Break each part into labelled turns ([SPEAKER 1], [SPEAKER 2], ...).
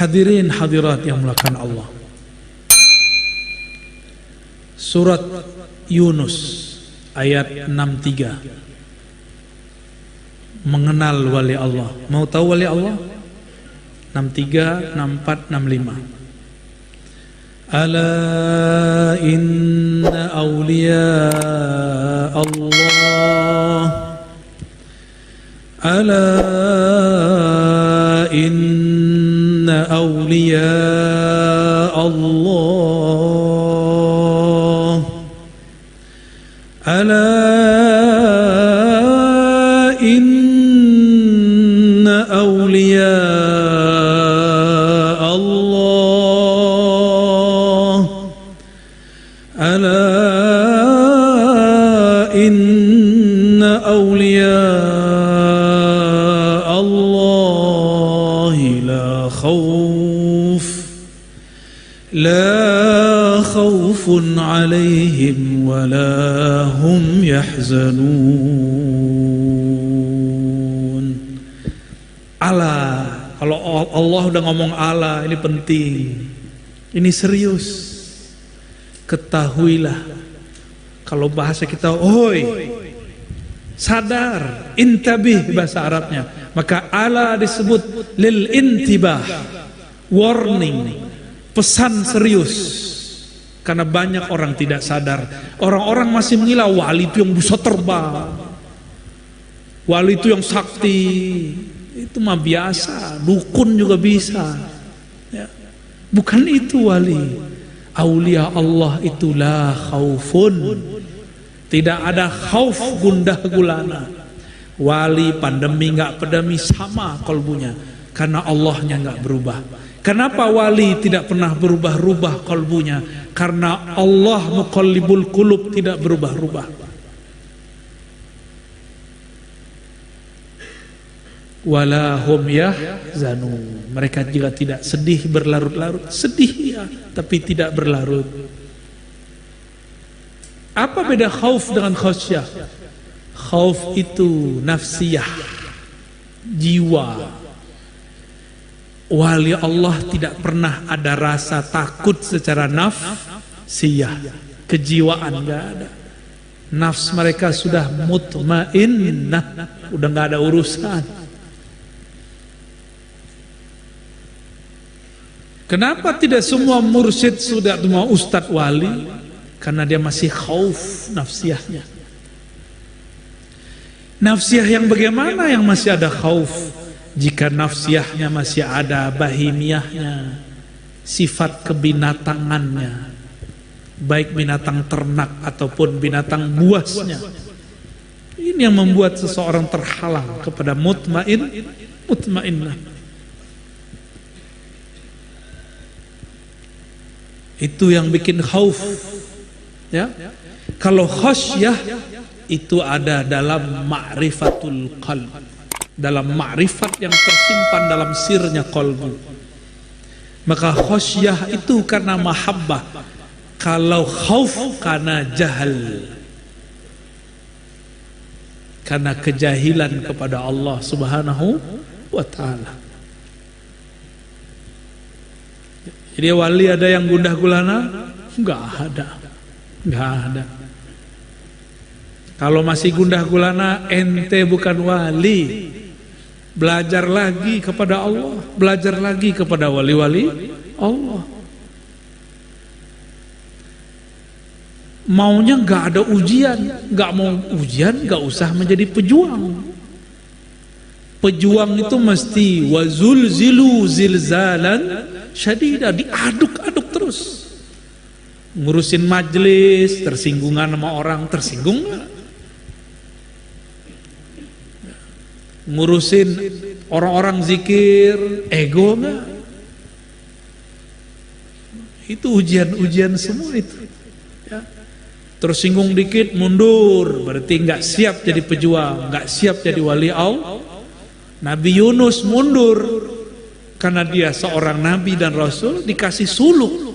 [SPEAKER 1] Hadirin hadirat yang mulakan Allah, surat Yunus ayat 63 mengenal wali Allah. Mau tahu wali Allah? 63, 64, 65. Ala inna awliya Allah, ala inna awliya Allah, ala inna awliya Allah, ala inna awliya Allah la khawfun alaihim wa la hum yahzanun. Allah, kalau Allah udah ngomong Allah, ini penting, ini serius. Ketahuilah, kalau bahasa kita, oi, sadar, intabih bahasa Arabnya, maka Allah disebut lil intibah, warning, pesan serius. Karena banyak orang tidak sadar. Orang-orang masih mengira wali itu yang bisa terbang, wali itu yang sakti. Itu mah biasa, dukun juga bisa ya. Bukan itu wali. Aulia Allah itu la khaufun, tidak ada khauf, gundah gulana. Wali pandemi nggak pandemi sama kalbunya, karena Allahnya nggak berubah. Kenapa wali tidak pernah berubah-ubah kalbunya? Karena Allah muqallibul qulub, tidak berubah-ubah. Wala hum yahzanun, mereka juga tidak sedih berlarut-larut. Sedih ya, tapi tidak berlarut. Apa beda khauf dengan khasyah? Khauf itu nafsiyah, jiwa. Wali Allah tidak pernah ada rasa takut secara nafsiyah, kejiwaan enggak ada. Nafs mereka sudah mutmainnah, udah enggak ada urusan. Kenapa tidak semua mursyid sudah semua ustadz wali? Karena dia masih khauf nafsiyahnya. Nafsiyah yang bagaimana yang masih ada khauf? Jika nafsiyahnya masih ada bahimiyahnya, sifat kebinatangannya, baik binatang ternak ataupun binatang buasnya, ini yang membuat seseorang terhalang kepada mutmainnah. Itu yang bikin khauf ya. Kalau khasyah itu ada dalam ma'rifatul qalb, dalam ma'rifat yang tersimpan dalam sirnya qalbu. Maka khasyah itu karena mahabbah. Kalau khauf karena jahal, karena kejahilan kepada Allah Subhanahu wa ta'ala. Jadi wali ada yang gundah gulana? Enggak ada. Enggak ada. Kalau masih gundah gulana, ente bukan wali. Belajar lagi kepada Allah, belajar lagi kepada wali-wali Allah. Maunya enggak ada ujian, enggak mau ujian, enggak usah menjadi pejuang. Pejuang itu mesti wazulzilu zilzalan syadida, diaduk-aduk terus. Ngurusin majelis, tersinggungan sama orang, tersinggung gak? Ngurusin orang-orang zikir, ego gak? Itu ujian-ujian semua itu ya. Tersinggung dikit, mundur, berarti gak siap jadi pejuang, gak siap jadi wali Allah. Nabi Yunus mundur karena dia seorang nabi dan rasul, dikasih suluk.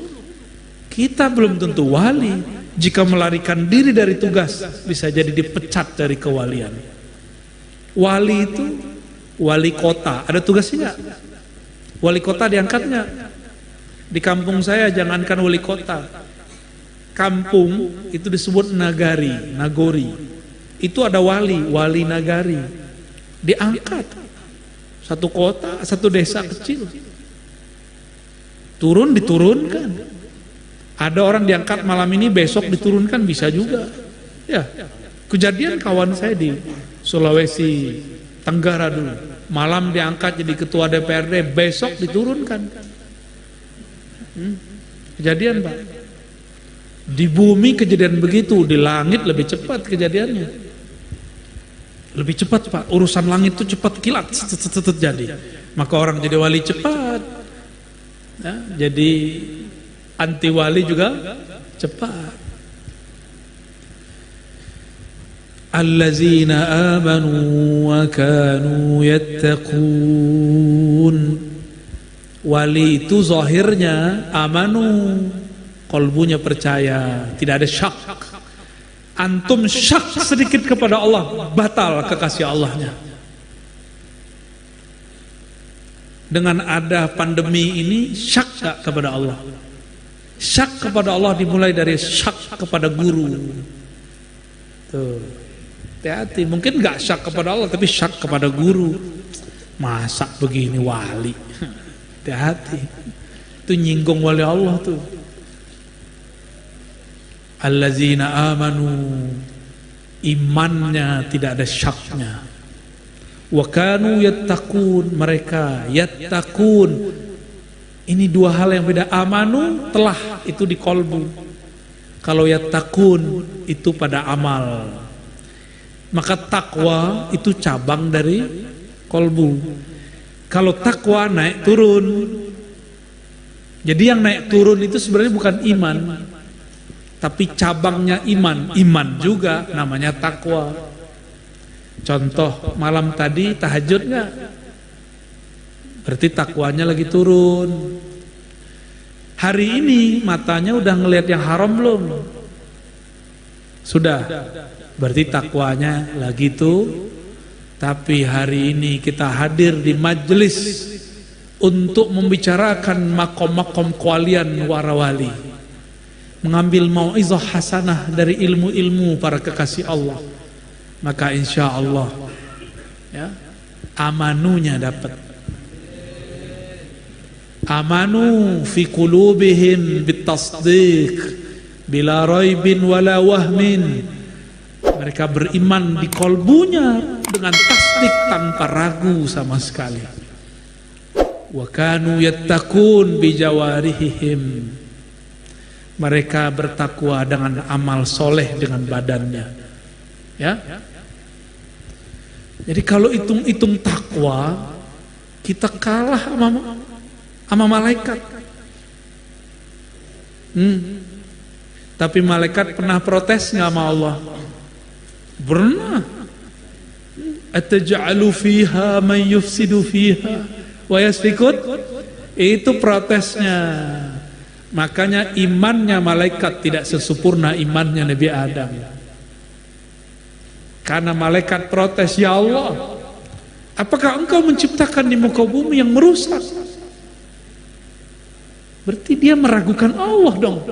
[SPEAKER 1] Kita belum tentu wali. Jika melarikan diri dari tugas, bisa jadi dipecat dari kewalian. Wali itu wali kota, ada tugasnya enggak? Wali kota diangkatnya. Di kampung saya jangankan wali kota, kampung itu disebut nagori. Itu ada wali nagari, diangkat. Satu kota, satu desa kecil, diturunkan. Ada orang diangkat malam ini, besok diturunkan, bisa juga. Ya, kejadian kawan saya di Sulawesi Tenggara dulu, malam diangkat jadi ketua DPRD, besok diturunkan. Kejadian Pak. Di bumi kejadian begitu, di langit lebih cepat kejadiannya. Lebih cepat Pak, urusan langit itu cepat kilat jadi. Maka orang jadi wali cepat, ya, jadi anti wali juga cepat. Allazina amanu wa kanu yattaqun. Wali itu zahirnya amanu, qalbunya percaya, tidak ada syak. Antum syak sedikit kepada Allah, batal kekasih Allahnya. Dengan ada pandemi ini, syak gak kepada Allah? Syak kepada Allah dimulai dari syak kepada guru. Tuh, hati-hati. Mungkin gak syak kepada Allah, tapi syak kepada guru. Masa begini wali? Hati-hati. Itu nyinggung wali Allah tuh. Allazina amanu, imannya tidak ada syaknya. Wa kanu yattaqun, mereka yattaqun. Ini dua hal yang beda. Amanu telah, itu di kolbu. Kalau yattaqun itu pada amal. Maka takwa itu cabang dari kolbu. Kalau takwa naik turun. Jadi yang naik turun itu sebenarnya bukan iman, tapi cabangnya iman juga namanya takwa. Contoh malam tadi tahajud nggak? Berarti takwanya lagi turun. Hari ini matanya udah ngelihat yang haram belum? Sudah. Berarti takwanya lagi tuh. Tapi hari ini kita hadir di majelis untuk membicarakan makom-makom kewalian warawali, mengambil mau'izah hasanah dari ilmu-ilmu para kekasih Allah. Maka insya Allah ya, amanunya dapat. Amanu fi qulubihim bitasdiq bila raibin wala wahmin. Mereka beriman di kolbunya dengan tasdik tanpa ragu sama sekali. Wa kanu yattaqun bi jawarihim. Mereka bertakwa dengan amal soleh dengan badannya. Ya. Jadi kalau hitung-hitung takwa, kita kalah sama malaikat. Tapi malaikat pernah protes nggak sama Allah? Pernah. Ataj'alu fiha man yufsidu fiha wa yasfikut. Itu protesnya. Makanya imannya malaikat tidak sesempurna imannya Nabi Adam. Karena malaikat protes, ya Allah, apakah engkau menciptakan di muka bumi yang merusak? Berarti dia meragukan Allah dong.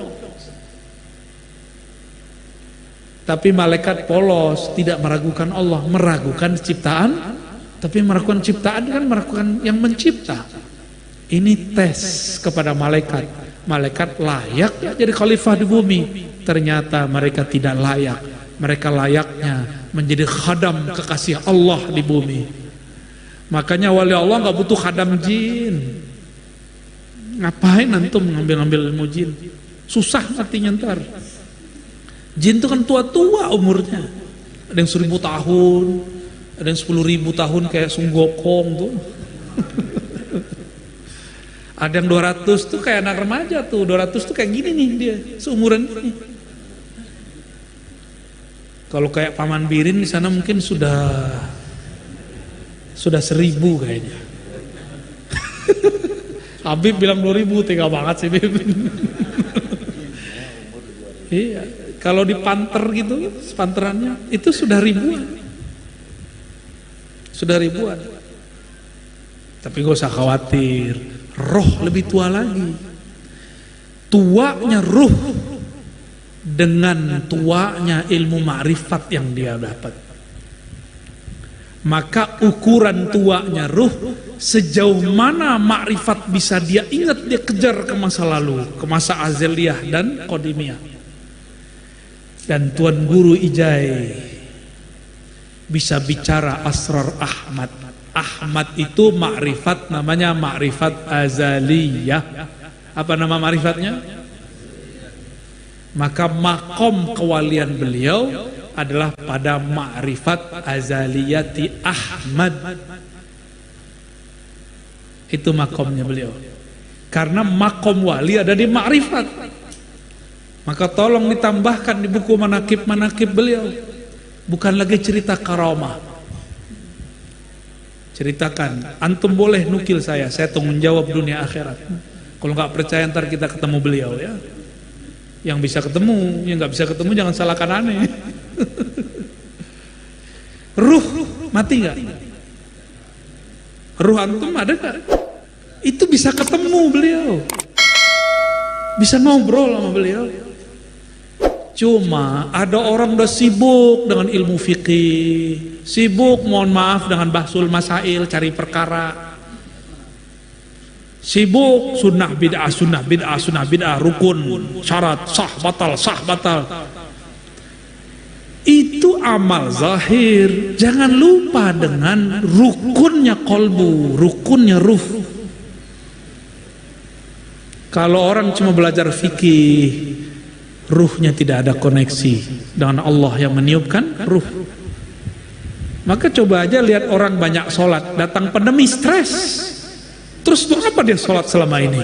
[SPEAKER 1] Tapi malaikat polos, tidak meragukan Allah, meragukan ciptaan. Tapi meragukan ciptaan kan meragukan yang mencipta. Ini tes kepada malaikat. Malaikat layak ya jadi khalifah di bumi. Ternyata mereka tidak layak. Mereka layaknya menjadi khadam kekasih Allah di bumi. Makanya wali Allah gak butuh khadam jin. Ngapain antum ngambil-ngambil ilmu jin? Susah artinya ntar. Jin itu kan tua-tua umurnya. Ada yang 1000 tahun, ada yang 10.000 tahun kayak Sunggokong tuh. Ada yang 200 tuh kayak anak remaja tuh. 200 tuh kayak gini nih dia, seumuran ini. Kalau kayak Paman Birin di sana mungkin sudah 1000 kayaknya. Habib bilang 2000, tega banget sih Habib. Iya, kalau di panter gitu, panterannya itu sudah ribuan. Sudah ribuan. Tapi gak usah khawatir. roh lebih tua lagi. Tuanya ruh dengan tuanya ilmu ma'rifat yang dia dapat. Maka ukuran tuanya ruh, sejauh mana ma'rifat bisa dia ingat, dia kejar ke masa lalu, ke masa azaliyah dan qadimiyah. Dan Tuan Guru Ijai bisa bicara asrar Ahmad. Ahmad itu ma'rifat, namanya ma'rifat azaliyah. Apa nama ma'rifatnya? Maka makom kewalian beliau adalah pada ma'rifat azaliyati Ahmad. Itu makomnya beliau. Karena makom wali ada di ma'rifat. Maka tolong ditambahkan di buku manakib-manakib beliau. Bukan lagi cerita karamah. Ceritakan, antum boleh nukil saya tanggung jawab dunia akhirat. Kalau nggak percaya ntar kita ketemu beliau ya. Yang bisa ketemu, yang nggak bisa ketemu jangan salahkan aneh. Ruh mati nggak? Ruh antum ada nggak? Itu bisa ketemu beliau, bisa ngobrol sama beliau. Cuma ada orang udah sibuk dengan ilmu fikih, sibuk mohon maaf dengan bahsul masail, cari perkara, sibuk sunnah bid'ah, sunnah bid'ah, sunnah bid'ah, rukun, syarat, sah batal. Itu amal zahir. Jangan lupa dengan rukunnya kolbu, rukunnya ruh. Kalau orang cuma belajar fikih, ruhnya tidak ada koneksi dengan Allah yang meniupkan ruh. Maka coba aja lihat orang banyak sholat, datang pandemi stres. Terus untuk apa dia sholat selama ini?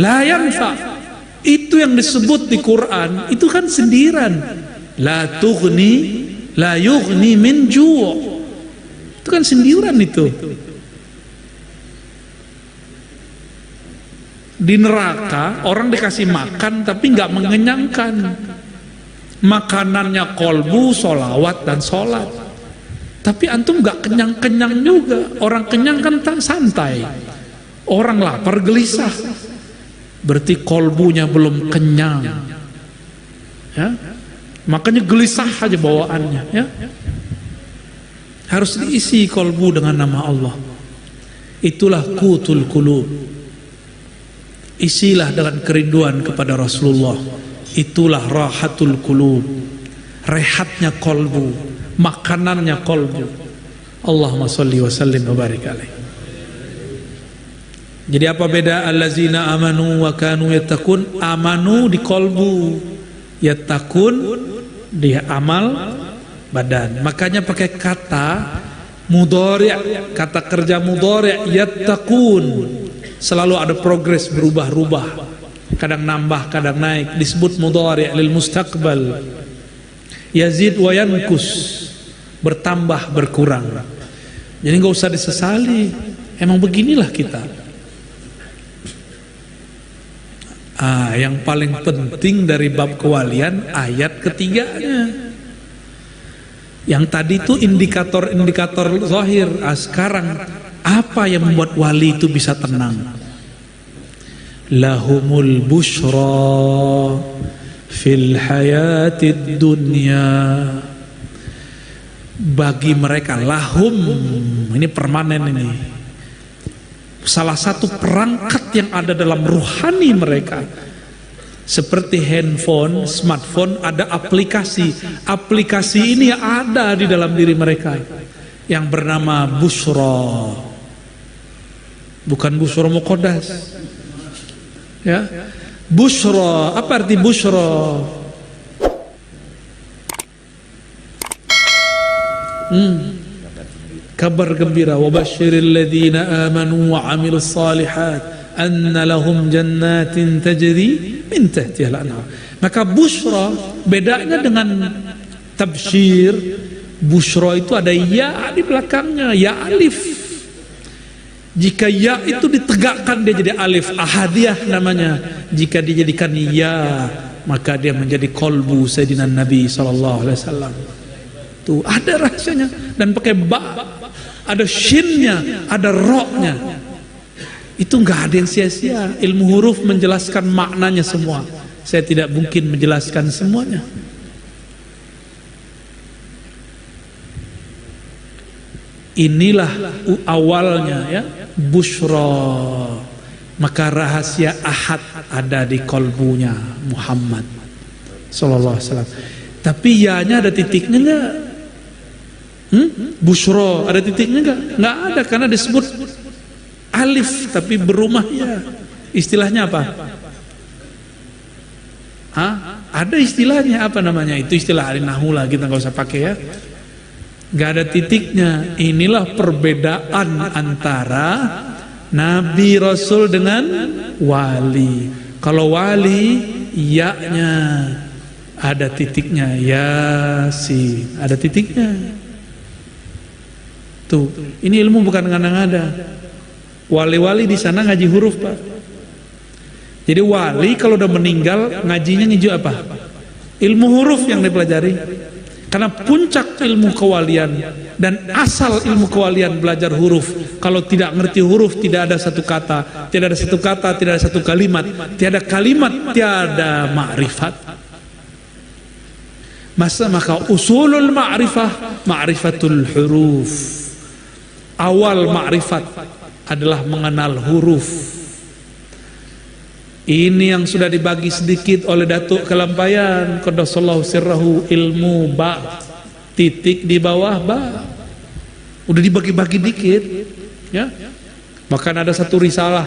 [SPEAKER 1] La yanfa. Itu yang disebut di Quran, itu kan sindiran. La yughni min ju'. Itu kan sindiran itu. Di neraka orang dikasih makan tapi nggak mengenyangkan. Makanannya kolbu, solawat dan sholat. Tapi antum nggak kenyang-kenyang juga. Orang kenyang kan santai. Orang lapar gelisah. Berarti kolbunya belum kenyang. Ya, makanya gelisah aja bawaannya. Ya, harus diisi kolbu dengan nama Allah. Itulah qutul qulub. Isilah dengan kerinduan kepada Rasulullah. Itulah rahatul qulub. Rehatnya kolbu, makanannya kolbu. Allahumma sholli wa sallim wa barik alaihi. Jadi apa beda allazina amanu wa kanu yattaqun? Amanu di kolbu, yattaqun di amal badan. Makanya pakai kata mudhari', kata kerja mudhari', yattaqun. Selalu ada progres, berubah-ubah. Kadang nambah, kadang naik. Disebut mudhari' lil mustaqbal. Yazid wa yankus, bertambah, berkurang. Jadi nggak usah disesali. Emang beginilah kita. Yang paling penting dari bab kewalian ayat ketiganya. Yang tadi itu indikator-indikator zahir. Sekarang apa yang membuat wali itu bisa tenang? Lahumul bushra fil hayatid dunya. Bagi mereka lahum, ini permanen ini. Salah satu perangkat yang ada dalam ruhani mereka, seperti handphone, smartphone, ada aplikasi. Aplikasi ini ada di dalam diri mereka yang bernama bushra. Bukan bushra muqaddas. Ya. Bushra, apa arti bushra? Kabar gembira, wa basyiril ladzina amanu wa 'amilus shalihat anna lahum jannatin tajri min tahtiha al-anhar. Maka busyra bedanya dengan tabsyir. Busyra itu ada ya di belakangnya, ya alif. Jika ya itu ditegakkan dia jadi alif, ahadiyah namanya. Jika dijadikan ya, maka dia menjadi qalbu Sayyidina Nabi sallallahu alaihi wasallam. Tuh ada rahasianya. Dan pakai ba, ada shinnya, ada ro-nya. Itu nggak ada yang sia-sia. Ilmu huruf menjelaskan maknanya semua. Saya tidak mungkin menjelaskan semuanya. Inilah awalnya ya, busyra. Maka rahasia ahad ada di kolbunya Muhammad sallallahu alaihi wasallam. Tapi ya-nya ada titiknya enggak? Busyra ada titiknya enggak? Enggak ada, karena disebut alif tapi berumah ya. Istilahnya apa? Ada istilahnya, apa namanya? Itu istilah ahli nahwu lah, kita nggak usah pakai ya. Nggak ada titiknya. Inilah perbedaan antara Nabi Rasul dengan wali. Kalau wali ya-nya ada titiknya, Yasin ada titiknya. Tuh, ini ilmu bukan ngada-ngada. Wali-wali di sana ngaji huruf, Pak. Jadi wali kalau udah meninggal ngajinya ngiju apa? Ilmu huruf yang dipelajari. Karena puncak ilmu kewalian dan asal ilmu kewalian belajar huruf. Kalau tidak ngerti huruf, tidak ada satu kata, tidak ada satu kata, tidak ada satu kalimat, tiada kalimat, tiada ma'rifat. Maka usulul ma'rifah, ma'rifatul huruf. Awal ma'rifat adalah mengenal huruf. Ini yang sudah dibagi sedikit oleh Datuk Kelampayan qaddasallahu sirrahu, ilmu ba, titik di bawah ba, udah dibagi-bagi dikit ya. Bahkan ada satu risalah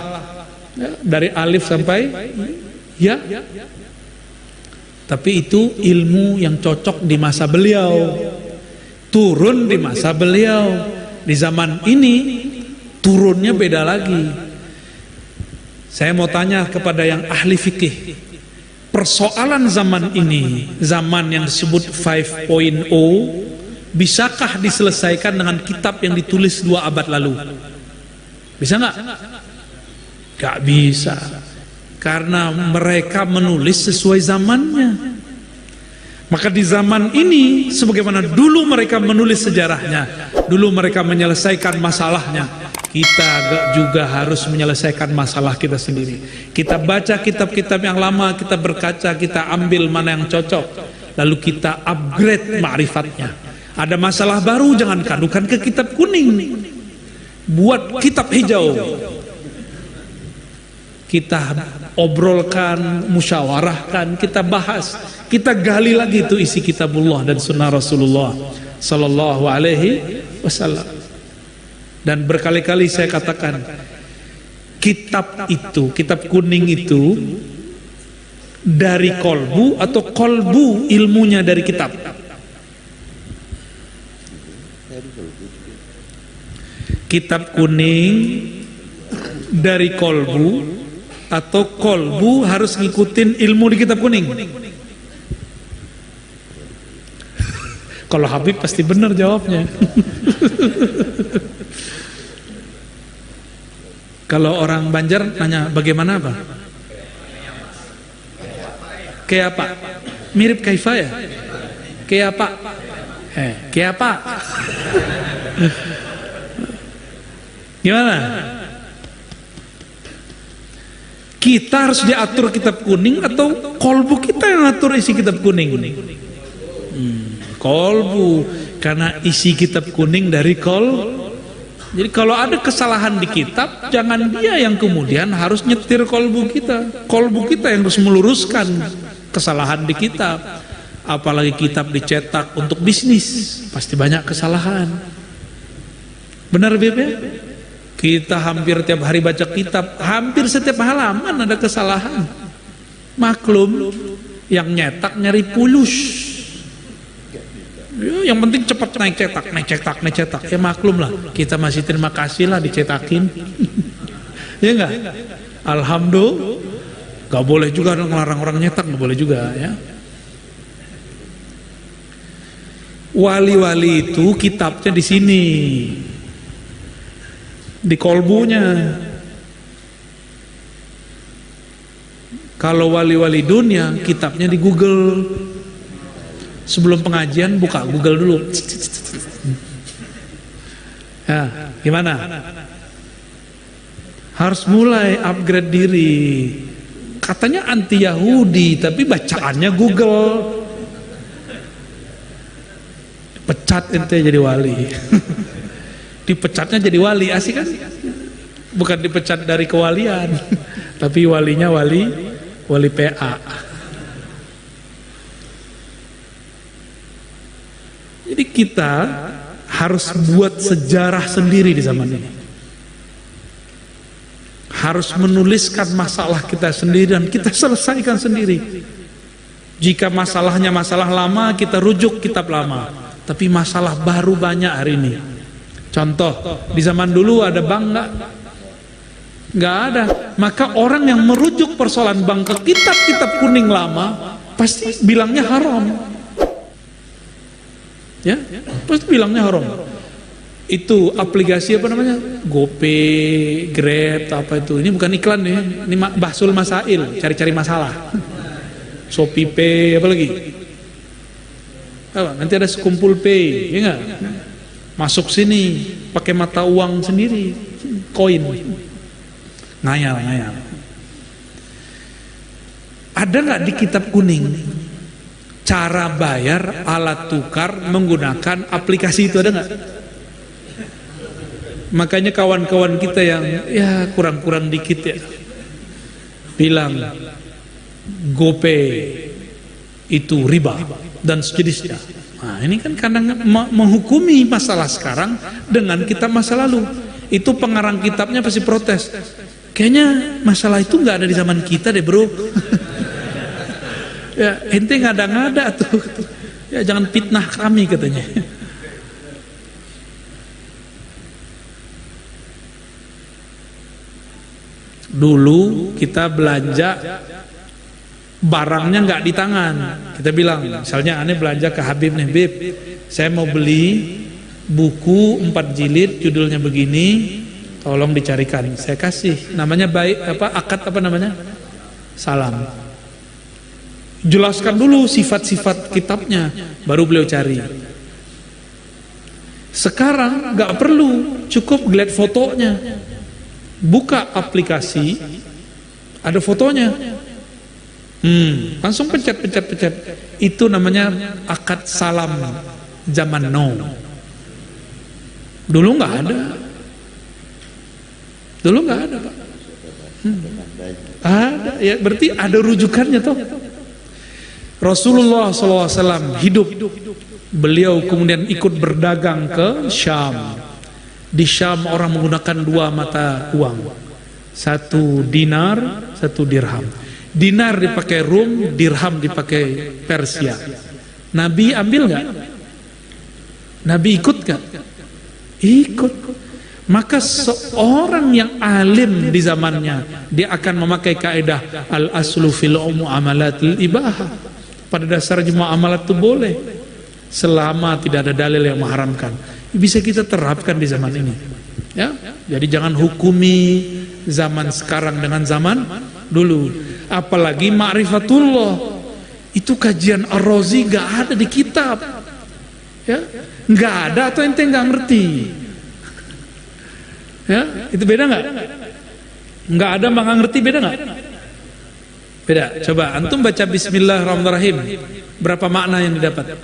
[SPEAKER 1] ya, dari alif sampai ya. Tapi itu ilmu yang cocok di masa beliau, turun di masa beliau. Di zaman ini turunnya beda lagi. Saya mau tanya kepada yang ahli fikih, persoalan zaman ini, zaman yang disebut 5.0, bisakah diselesaikan dengan kitab yang ditulis 2 abad lalu? Bisa nggak? Nggak bisa, karena mereka menulis sesuai zamannya. Maka di zaman ini, sebagaimana dulu mereka menulis sejarahnya, dulu mereka menyelesaikan masalahnya, kita juga harus menyelesaikan masalah kita sendiri. Kita baca kitab-kitab yang lama, kita berkaca, kita ambil mana yang cocok, lalu kita upgrade ma'rifatnya. Ada masalah baru, jangan kadukan ke kitab kuning, buat kitab hijau. Kita obrolkan, musyawarahkan, kita bahas, kita gali lagi itu isi kitabullah dan sunnah Rasulullah sallallahu alaihi wasallam. Dan berkali-kali saya katakan, kitab itu, kitab kuning itu dari kolbu atau kolbu ilmunya dari kitab? Kitab kuning dari kolbu atau kolbu harus ngikutin ilmu di kitab kuning? Kalau Habib pasti benar jawabnya. Kalau orang Banjar nanya bagaimana apa? Kayak apa? Mirip kaifa ya? Kayak apa? Kayak apa? Gimana? Kita harus diatur kitab kuning atau kolbu kita yang atur isi kitab kuning? Kolbu, karena isi kitab kuning dari Jadi kalau ada kesalahan di kitab, jangan dia yang kemudian harus nyetir kolbu kita. Kolbu kita yang harus meluruskan kesalahan di kitab. Apalagi kitab dicetak untuk bisnis, pasti banyak kesalahan. Benar Bebe? Kita hampir tiap hari baca kitab, hampir setiap halaman ada kesalahan. Maklum, yang nyetak nyari pulus. Ya, yang penting cepat naik cetak. Ya maklum lah, kita masih terima kasih lah dicetakin. Ya enggak? Alhamdulillah. Gak boleh juga ngelarang orang nyetak, gak boleh juga ya. Wali-wali itu kitabnya di sini, di kolbunya. Kalau wali-wali dunia, kitabnya di Google. Sebelum pengajian buka Google dulu. Ya, gimana? Harus mulai upgrade diri. Katanya anti Yahudi, tapi bacaannya Google. Pecat ente jadi wali. Dipecatnya jadi wali, asik kan? Bukan dipecat dari kewalian, tapi walinya wali PA. Jadi kita harus buat sejarah sendiri di zaman ini. Harus menuliskan masalah kita sendiri dan kita selesaikan sendiri. Jika masalahnya masalah lama, kita rujuk kitab lama. Tapi masalah baru banyak hari ini. Contoh, di zaman dulu ada bank nggak? Nggak ada. Maka orang yang merujuk persoalan bank ke kitab-kitab kuning lama pasti bilangnya haram. Ya, pasti bilangnya haram. Itu aplikasi apa namanya? GoPay, Grab, apa itu? Ini bukan iklan nih. Ini bahsul masail, cari-cari masalah. Shopee Pay, apa lagi? Apa? Nanti ada sekumpul pay, ya nggak? Masuk sini pakai mata uang sendiri, koin, ngayal. Ada nggak di kitab kuning cara bayar alat tukar menggunakan aplikasi itu, ada nggak? Makanya kawan-kawan kita yang ya kurang-kurang dikit ya bilang GoPay itu riba dan sejenisnya. Nah, ini kan kadang menghukumi masalah sekarang dengan kitab masa lalu. Itu pengarang kitabnya pasti protes. Kayaknya masalah itu nggak ada di zaman kita deh, bro. Ya, ente ngada-ngada tuh. Ya, jangan fitnah kami katanya. Dulu kita belanja barangnya nggak di tangan, kita bilang, misalnya aneh belanja ke Habib nih, Bib, saya mau beli buku 4 jilid, judulnya begini, tolong dicarikan. Saya kasih, namanya baik apa akad apa namanya, salam. Jelaskan dulu sifat-sifat kitabnya, baru beliau cari. Sekarang nggak perlu, cukup lihat fotonya, buka aplikasi, ada fotonya. Langsung pencet. Itu namanya akad salam zaman now. Dulu nggak ada. Pak. Ada ya, berarti ada rujukannya toh. Rasulullah SAW hidup, beliau kemudian ikut berdagang ke Syam. Di Syam orang menggunakan 2 mata uang, 1 dinar, 1 dirham. Dinar dipakai Rum, dirham dipakai Persia. Nabi ambil nggak? Nabi ikut nggak? Ikut. Maka seorang yang alim di zamannya, dia akan memakai kaidah al-aslu fil muamalatil ibahah. Pada dasarnya muamalat itu boleh, selama tidak ada dalil yang mengharamkan. Bisa kita terapkan di zaman ini. Ya, jadi jangan hukumi zaman sekarang dengan zaman dulu. Apalagi ma'rifatullah, itu kajian Ar-Razi gak ada di kitab, ya, gak ada atau ente gak ngerti, ya, itu beda nggak? Nggak ada maka ngerti, beda nggak? Beda. Coba antum baca Bismillahirrahmanirrahim, berapa makna yang didapat?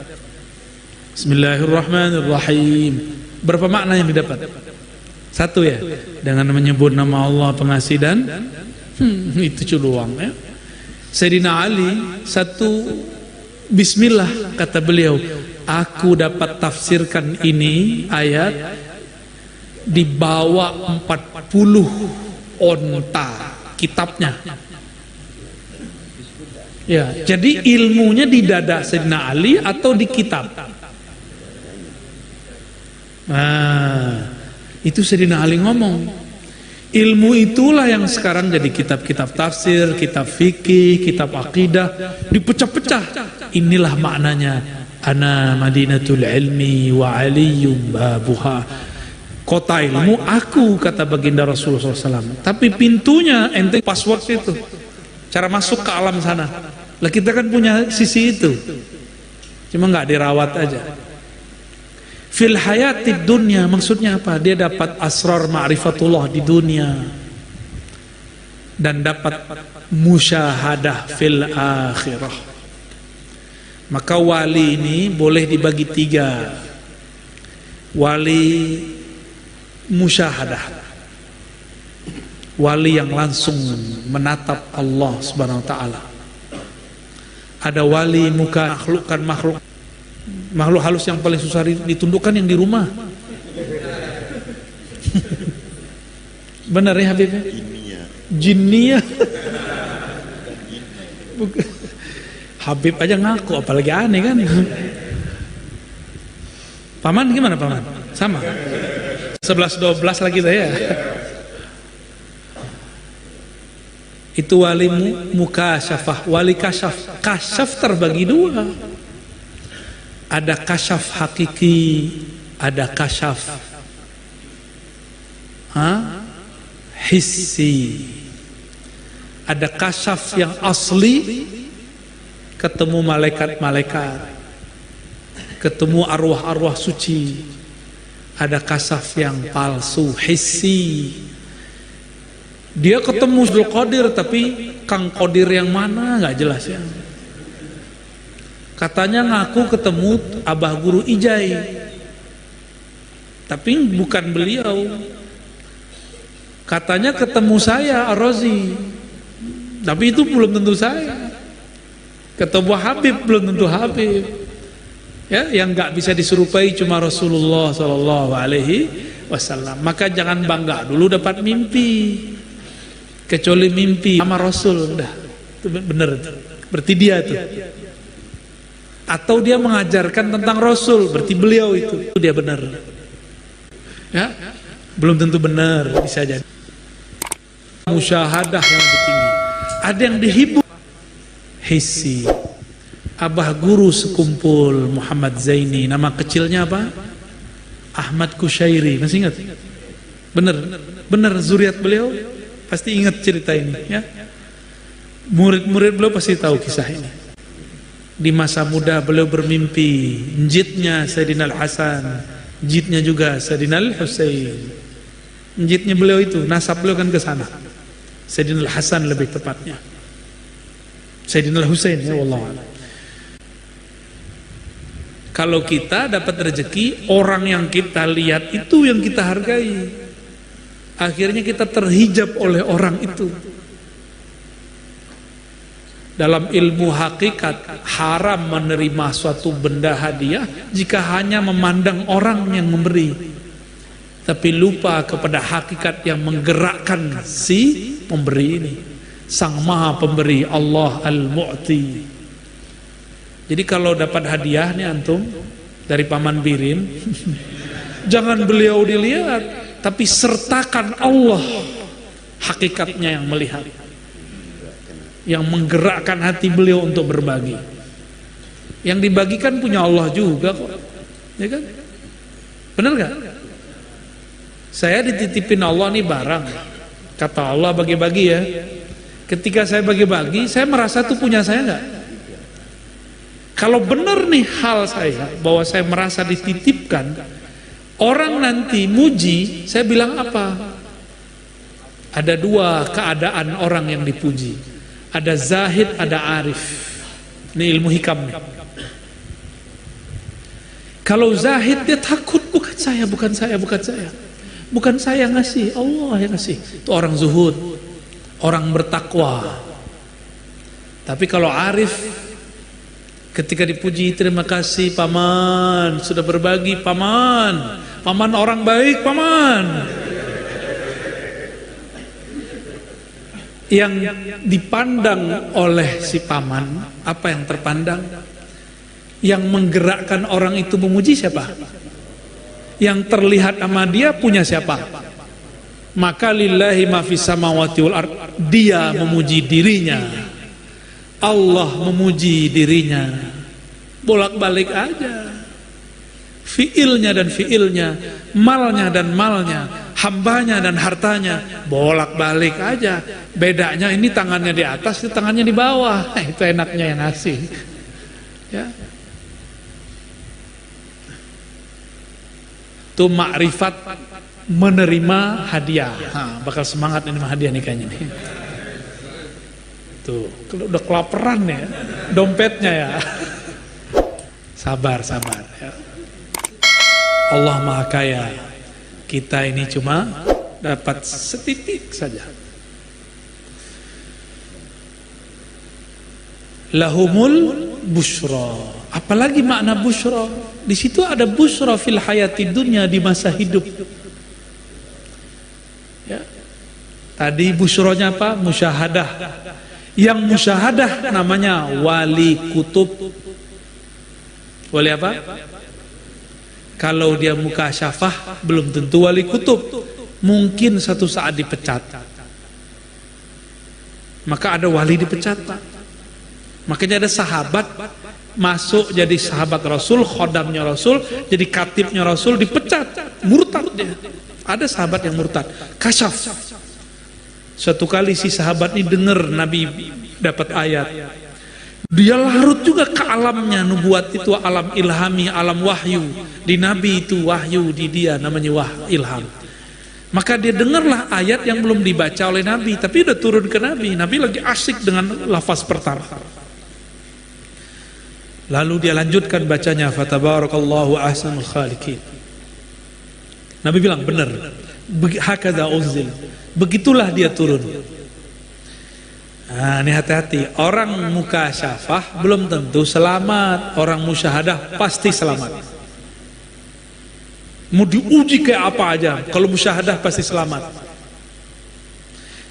[SPEAKER 1] Bismillahirrahmanirrahim, berapa makna yang didapat? 1 ya, dengan menyebut nama Allah pengasih dan itu culuang ya. Sayyidina Ali 1 bismillah, kata beliau, aku dapat tafsirkan ini ayat dibawa 40 onta kitabnya. Ya, jadi ilmunya di dada Sayyidina Ali atau di kitab? Nah, itu Sayyidina Ali ngomong. Ilmu itulah yang sekarang jadi kitab-kitab tafsir, kitab fikih, kitab akidah, dipecah-pecah. Inilah maknanya, ana madinatul ilmi wa aliyum babuha. Kota ilmu aku, kata baginda Rasulullah SAW. Tapi pintunya ente password itu, cara masuk ke alam sana. Lah kita kan punya sisi itu, cuma nggak dirawat aja. Fil hayatid dunya, maksudnya apa? Dia dapat asrar ma'rifatullah di dunia. dan dapat musyahadah fil akhirah. Maka wali ini boleh dibagi tiga. Wali musyahadah, wali yang langsung menatap Allah Subhanahu wa taala. Ada wali muka makhluk halus yang paling susah ditundukkan yang di rumah. Benar ya Habib? Jinniyah. Habib aja ngaku, apalagi aneh kan. Paman gimana paman? Sama? 11-12 lagi saya. Itu wali mukasyafah, wali kasyaf. Kasyaf terbagi dua. Ada kasyaf hakiki, ada kasyaf hissi. Ada kasyaf yang asli, ketemu malaikat-malaikat, ketemu arwah-arwah suci. Ada kasyaf yang palsu, hissi. Dia ketemu Abdul Qadir, tapi Kang Qadir yang mana nggak jelas ya. Katanya ngaku ketemu Abah Guru Ijai, tapi bukan beliau. Katanya ketemu saya Ar-Razi, tapi itu belum tentu saya. Ketemu Habib belum tentu Habib. Ya, yang nggak bisa diserupai cuma Rasulullah Shallallahu Alaihi Wasallam. Maka jangan bangga dulu dapat mimpi, kecuali mimpi sama Rasul. Udah, itu bener. Berarti dia tuh. Atau dia mengajarkan tentang Rasul, berarti beliau itu dia benar. Ya, belum tentu benar, bisa jadi. Musyahadah yang lebih tinggi. Ada yang dihibur hissi. Abah Guru sekumpul Muhammad Zaini, nama kecilnya apa? Ahmad Kushairi, masih ingat? Benar zuriat beliau, pasti ingat cerita ini ya. Murid-murid beliau pasti tahu kisah ini. Di masa muda beliau bermimpi njitnya Sayyidina Al-Hasan, njitnya juga Sayyidina Al-Husain. Njitnya beliau itu, nasab beliau kan ke sana. Sayyidina Al-Hasan lebih tepatnya. Sayyidina Al-Husain ya wallah. Kalau kita dapat rezeki, orang yang kita lihat itu yang kita hargai. Akhirnya kita terhijab oleh orang itu. Dalam ilmu hakikat, haram menerima suatu benda hadiah jika hanya memandang orang yang memberi, tapi lupa kepada hakikat yang menggerakkan si pemberi ini, Sang Maha Pemberi, Allah Al-Mu'ti. Jadi kalau dapat hadiah nih antum dari Paman Birin, jangan beliau dilihat, tapi sertakan Allah hakikatnya yang melihat, yang menggerakkan hati beliau untuk berbagi. Yang dibagikan punya Allah juga kok, ya kan? Benar gak? Saya dititipin Allah nih barang, kata Allah bagi-bagi ya. Ketika saya bagi-bagi, saya merasa itu punya saya gak? Kalau benar nih hal saya, bahwa saya merasa dititipkan, orang nanti muji, saya bilang apa? Ada dua keadaan orang yang dipuji. Ada zahid, ada arif. Ini ilmu hikam nih. Kalau zahid dia takut, bukan saya. Bukan saya yang ngasih, Allah yang ngasih. Itu orang zuhud, orang bertakwa. Tapi kalau arif, ketika dipuji, terima kasih paman, sudah berbagi paman. Paman orang baik paman. Yang dipandang oleh si paman, apa yang terpandang? Yang menggerakkan orang itu memuji siapa? Yang terlihat sama dia punya siapa? Maka lillahi ma fis samawati wal ard, dia memuji dirinya, Allah memuji dirinya. Bolak-balik aja, fiilnya dan fiilnya, malnya dan malnya, hambanya dan hartanya, bolak-balik aja. Bedanya ini tangannya di atas, itu tangannya di bawah. Itu enaknya yang ngasih ya. Itu makrifat menerima hadiah. Bakal semangat menerima hadiah nih kayaknya nih. Tuh, kalau udah kelaparan ya, dompetnya ya. Sabar ya. Allah Maha Kaya. Kita ini cuma dapat setitik saja. Lahumul busyra. Apalagi makna busyra? Di situ ada busyra fil hayati dunya, di masa hidup. Ya. Tadi busyranya apa? Musyahadah. Yang musyahadah namanya wali kutub. Wali apa? Kalau dia mukasyafah belum tentu wali kutub. Mungkin satu saat dipecat. Maka ada wali dipecat, Pak. Makanya ada sahabat masuk jadi sahabat Rasul, khodamnya Rasul, jadi katibnya Rasul, dipecat, murtad dia. Ada sahabat yang murtad, kasyaf. Suatu kali si sahabat ini dengar Nabi dapat ayat, dia larut juga ke alamnya. Nubuat itu alam ilhami, alam wahyu. Di Nabi itu wahyu, di dia namanya ilham. Maka dia dengarlah ayat yang belum dibaca oleh Nabi, tapi udah turun ke Nabi. Nabi lagi asik dengan lafaz pertama. Lalu dia lanjutkan bacanya, fatabarakallahu ahsanul khaliqin. Nabi bilang benar, hakadha uzil, begitulah dia turun. Nah, ini hati-hati, orang mukasyafah belum tentu selamat, orang musyahadah pasti selamat. Mau diuji kayak apa aja, kalau musyahadah pasti selamat.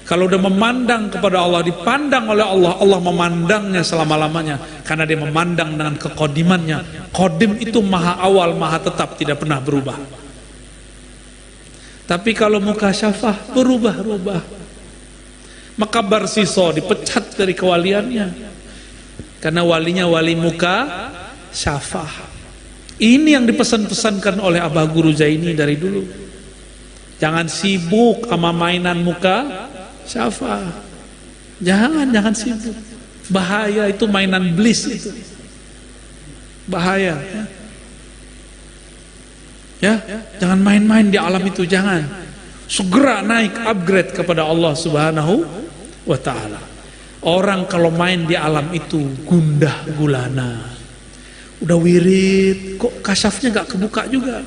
[SPEAKER 1] Kalau udah memandang kepada Allah, dipandang oleh Allah, Allah memandangnya selama-lamanya, karena dia memandang dengan kekodimannya. Kodim itu maha awal, maha tetap, tidak pernah berubah. Tapi kalau mukasyafah berubah-ubah, maka Barsiso dipecat dari kewaliannya, karena walinya wali mukasyafah. Ini yang dipesan-pesankan oleh Abah Guru Zaini dari dulu. Jangan sibuk sama mainan muka syafah. Jangan sibuk. Bahaya itu, mainan iblis itu. Bahaya. Ya, jangan main-main di alam itu, jangan. Segera naik, upgrade kepada Allah Subhanahu wa taala. Orang kalau main di alam itu gundah gulana. Udah wirid, kok kasyafnya gak kebuka juga.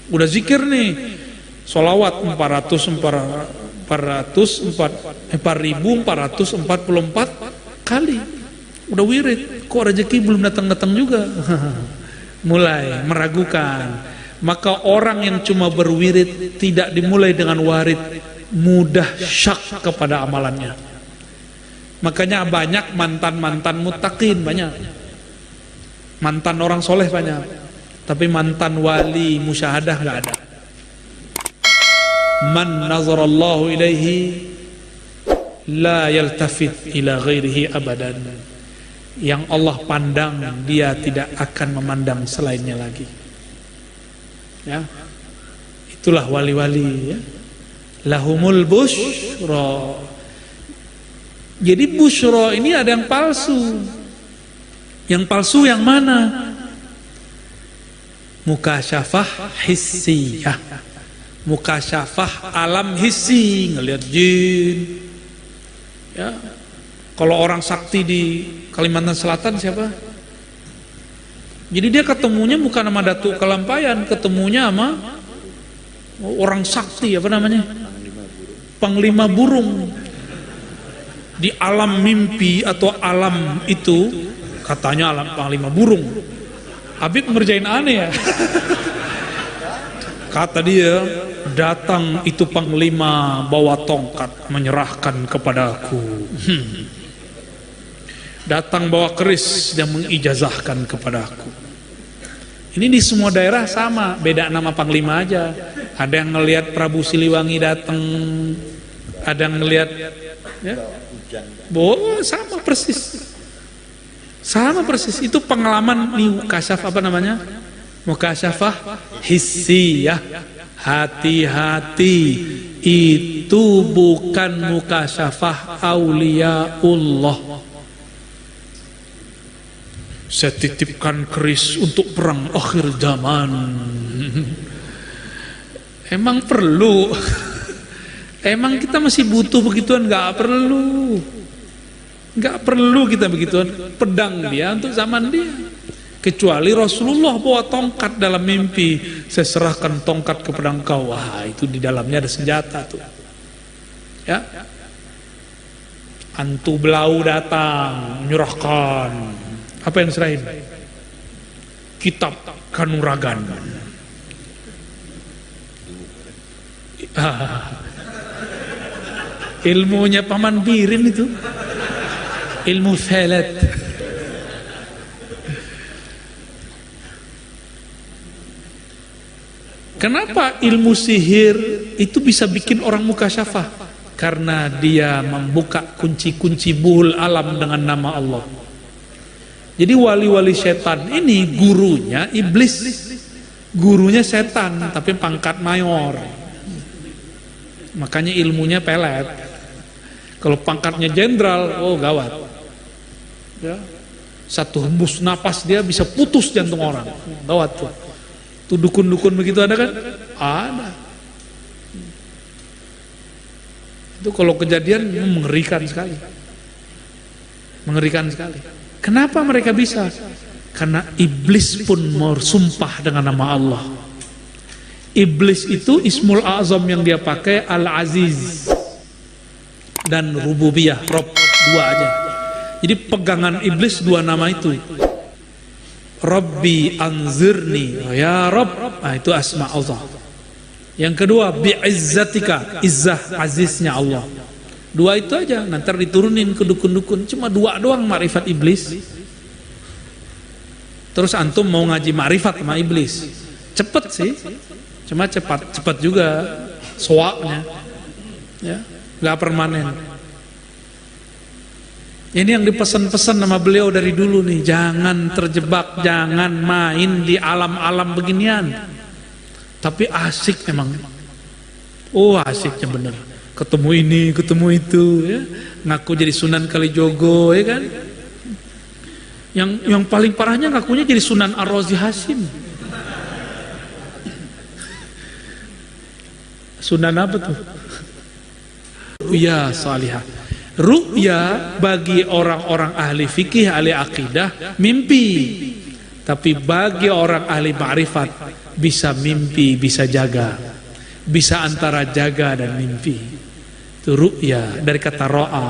[SPEAKER 1] Udah zikir nih, sholawat 4.444 kali. Udah wirid, kok rezeki belum datang-datang juga. Mulai meragukan. Maka orang yang cuma berwirid, tidak dimulai dengan warid, mudah syak kepada amalannya. Makanya banyak mantan-mantan muttaqin, banyak mantan orang soleh banyak, tapi mantan wali musyahadah gak ada. Man nazarallahu ilaihi la yaltafit ila ghairihi abadan. Yang Allah pandang, dia tidak akan memandang selainnya lagi. Ya, itulah wali-wali, ya. Lahumul busyra. Jadi busyra ini ada yang palsu. Yang palsu yang mana? Mukasyafah hissiyah. Mukasyafah alam hissi, ngelihat jin. Ya. Kalau orang sakti di Kalimantan Selatan siapa? Jadi dia ketemunya bukan sama Datuk Kelampayan, ketemunya sama orang sakti, apa namanya? Panglima burung. Di alam mimpi atau alam itu katanya alam panglima burung. Habib ngerjain aneh ya. Kata dia, datang itu panglima bawa tongkat menyerahkan kepadaku. Datang bawa keris dan mengijazahkan kepadaku. Ini di semua daerah sama, beda nama panglima aja. Ada yang ngelihat Prabu Siliwangi datang, ada yang ngelihat, ya, sama persis. Sama persis. Itu pengalaman mukasyafah, apa namanya? Mukasyafah hissiyah. Hati-hati, itu bukan mukasyafah auliaullah. Saya titipkan keris untuk perang akhir zaman. Emang perlu? Emang kita masih butuh begituan? Nggak perlu. Nggak perlu kita begituan. Pedang dia untuk zaman dia. Kecuali Rasulullah bawa tongkat dalam mimpi. Saya serahkan tongkat kepada engkau. Wah, itu di dalamnya ada senjata tuh. Ya. Hantu belau datang, menyerahkan. Apa yang diserahin? Kitab Kanuragan. Ilmunya Paman Birin itu. Ilmu felet. Kenapa ilmu sihir itu bisa bikin orang mukasyafah? Karena dia membuka kunci-kunci buhul alam dengan nama Allah. Jadi wali-wali setan ini gurunya iblis. Gurunya setan tapi pangkat mayor. Makanya ilmunya pelet. Kalau pangkatnya jenderal, oh gawat. Ya. Satu hembus napas dia bisa putus jantung orang. Gawat tuh. Tuh dukun-dukun begitu ada kan? Ada. Itu kalau kejadian mengerikan sekali. Mengerikan sekali. Kenapa mereka bisa? Karena iblis pun bersumpah dengan nama Allah. Iblis itu Ismul Azam yang dia pakai Al-Aziz dan Rububiyah, Rob, dua aja. Jadi pegangan iblis dua nama itu. Rabbi anzirni, ya Rabb, nah, itu asma Allah. Yang kedua bi'izzatika, izzah aziznya Allah. Dua itu aja, nanti diturunin ke dukun-dukun. Cuma dua doang makrifat iblis. Terus antum mau ngaji makrifat sama iblis, cepet sih. Cuma cepat juga soaknya, ya, nggak permanen. Ini yang dipesan-pesan sama beliau dari dulu nih, jangan terjebak, jangan main di alam-alam beginian. Tapi asik emang, oh asiknya bener. Ketemu ini, ketemu itu, ya. Ngaku jadi Sunan Kalijogo, ya kan? Yang paling parahnya ngakunya jadi Sunan Ar-Razi Hasim. Sunan apa tuh? Ru'ya salihah. Ru'ya bagi orang-orang ahli fikih, ahli akidah, mimpi. Tapi bagi orang ahli ma'rifat, bisa mimpi, bisa jaga. Bisa antara jaga dan mimpi. Itu ru'ya, dari kata ro'a.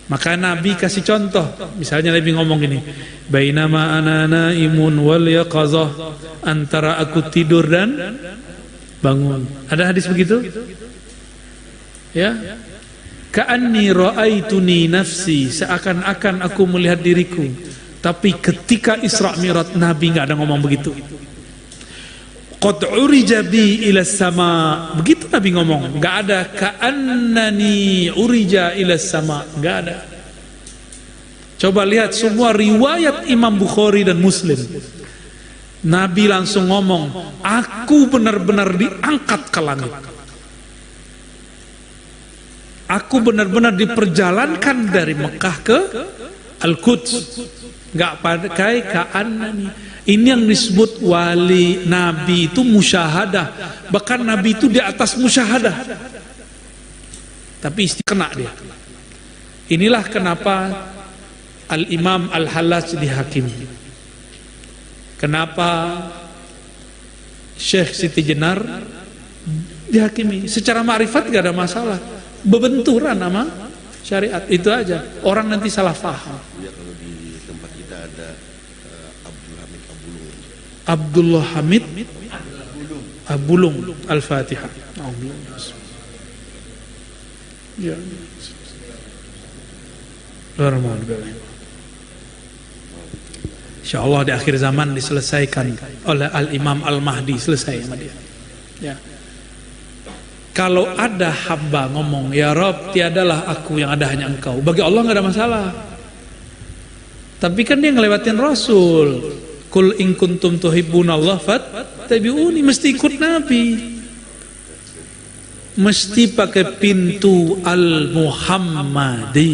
[SPEAKER 1] Maka Nabi kasih contoh. Misalnya Nabi ngomong gini, bainama ana naimun wal yaqazah, antara aku tidur dan bangun. Ada hadis begitu? Ya. Ka'anni ra'aituni nafsi, seakan-akan aku melihat diriku. Tapi ketika Isra Mi'raj Nabi enggak ada ngomong begitu. Qad urija bi ila sama, begitu Nabi ngomong. Enggak ada ka'annani urija ila sama, enggak ada. Coba lihat semua riwayat Imam Bukhari dan Muslim. Nabi langsung ngomong, aku benar-benar diangkat ke langit. Aku benar-benar diperjalankan dari Mekah ke Al-Quds. Enggak pakai ka'annani. Ini yang disebut wali Nabi itu musyahadah. Bahkan Nabi itu di atas musyahadah. Tapi kena dia. Inilah kenapa Al-Imam Al-Hallaj dihakimi. Kenapa Syekh Siti Jenar dihakimi. Secara ma'rifat gak ada masalah. Bebenturan sama syariat, itu aja. Orang nanti salah paham.
[SPEAKER 2] Ya, kalau di tempat kita ada
[SPEAKER 1] Abdullah Hamid Abulung Al-Fatihah. Ya. InsyaAllah di akhir zaman diselesaikan oleh Al-Imam Al-Mahdi, selesai sama dia. Ya. Kalau ada hamba ngomong, ya Rabb, tiadalah aku, yang ada hanya engkau. Bagi Allah nggak ada masalah. Tapi kan dia ngelewatin Rasul. Kul in kuntum tuhibbunallah fattabi'uni, mesti ikut Nabi. Mesti pakai pintu Al-Muhammadi.